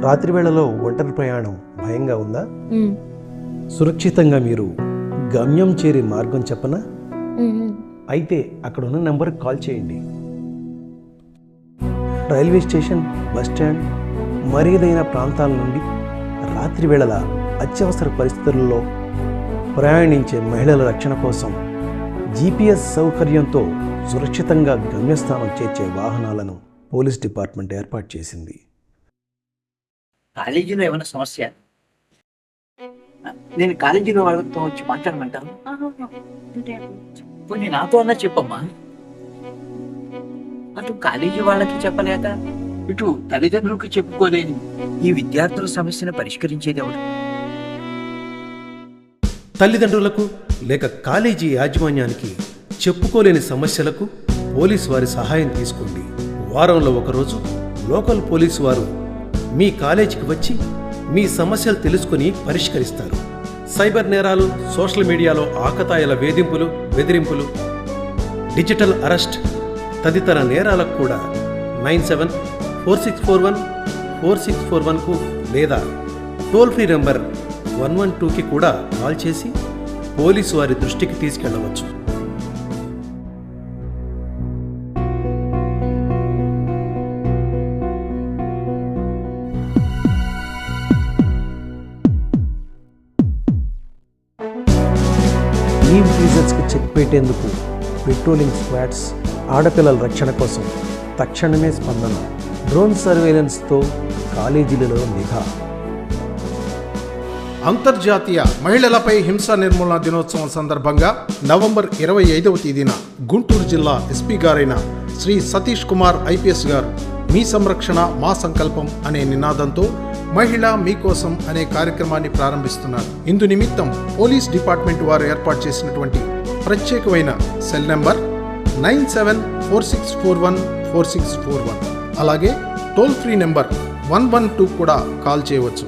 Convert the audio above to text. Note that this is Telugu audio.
రాత్రి వేళలో ఒంటరి ప్రయాణం భయంగా ఉందా? సురక్షితంగా మీరు గమ్యం చేరే మార్గం చెప్పనా? అయితే అక్కడ ఉన్న నెంబర్కి కాల్ చేయండి. రైల్వే స్టేషన్, బస్ స్టాండ్, మరేదైన ప్రాంతాల నుండి రాత్రి వేళల అత్యవసర పరిస్థితుల్లో ప్రయాణించే మహిళల రక్షణ కోసం GPS సౌకర్యంతో సురక్షితంగా గమ్యస్థానం చేర్చే వాహనాలను పోలీస్ డిపార్ట్మెంట్ ఏర్పాటు చేసింది. కాలేజీలో ఏమైనా సమస్య? నేను కాలేజీలో వాళ్ళతో వచ్చి మాట్లాడమంటాను. కొన్ని నాతో అన్నా చెప్పమ్మా. అటు కాలేజీ వాళ్ళకి చెప్పలేక ఇటు తల్లిదండ్రులకు చెప్పుకోలేని ఈ విద్యార్థుల సమస్యను పరిష్కరించేది ఎవరు? తల్లిదండ్రులకు లేక కాలేజీ యాజమాన్యానికి చెప్పుకోలేని సమస్యలకు పోలీసు వారి సహాయం తీసుకోండి. వారంలో ఒకరోజు లోకల్ పోలీసు వారు మీ కాలేజీకి వచ్చి మీ సమస్యలు తెలుసుకుని పరిష్కరిస్తారు. సైబర్ నేరాలు, సోషల్ మీడియాలో ఆకతాయిల వేధింపులు, బెదిరింపులు, డిజిటల్ అరెస్ట్ తదితర నేరాలకు కూడా 9746414641కు లేదా టోల్ ఫ్రీ నెంబర్ 112కి కూడా కాల్ చేసి పోలీసు వారి దృష్టికి తీసుకెళ్లవచ్చు. లీవ్ టీజర్స్కి చెక్ పెట్టేందుకు పెట్రోలింగ్ స్క్వాడ్స్, ఆడపిల్లల రక్షణ కోసం తక్షణమే స్పందన, డ్రోన్ సర్వేలెన్స్తో కాలేజీలలో నిఘా. అంతర్జాతీయ మహిళలపై హింసా నిర్మూలన దినోత్సవం సందర్భంగా నవంబర్ 25వ తేదీన గుంటూరు జిల్లా ఎస్పీ గారైన శ్రీ సతీష్ కుమార్ IPS గారు మీ సంరక్షణ మా సంకల్పం అనే నినాదంతో మహిళ మీకోసం అనే కార్యక్రమాన్ని ప్రారంభిస్తున్నారు. ఇందు నిమిత్తం పోలీస్ డిపార్ట్మెంట్ వారు ఏర్పాటు చేసినటువంటి ప్రత్యేకమైన సెల్ నెంబర్ 9746414641 అలాగే టోల్ ఫ్రీ నెంబర్ 112 కూడా కాల్ చేయవచ్చు.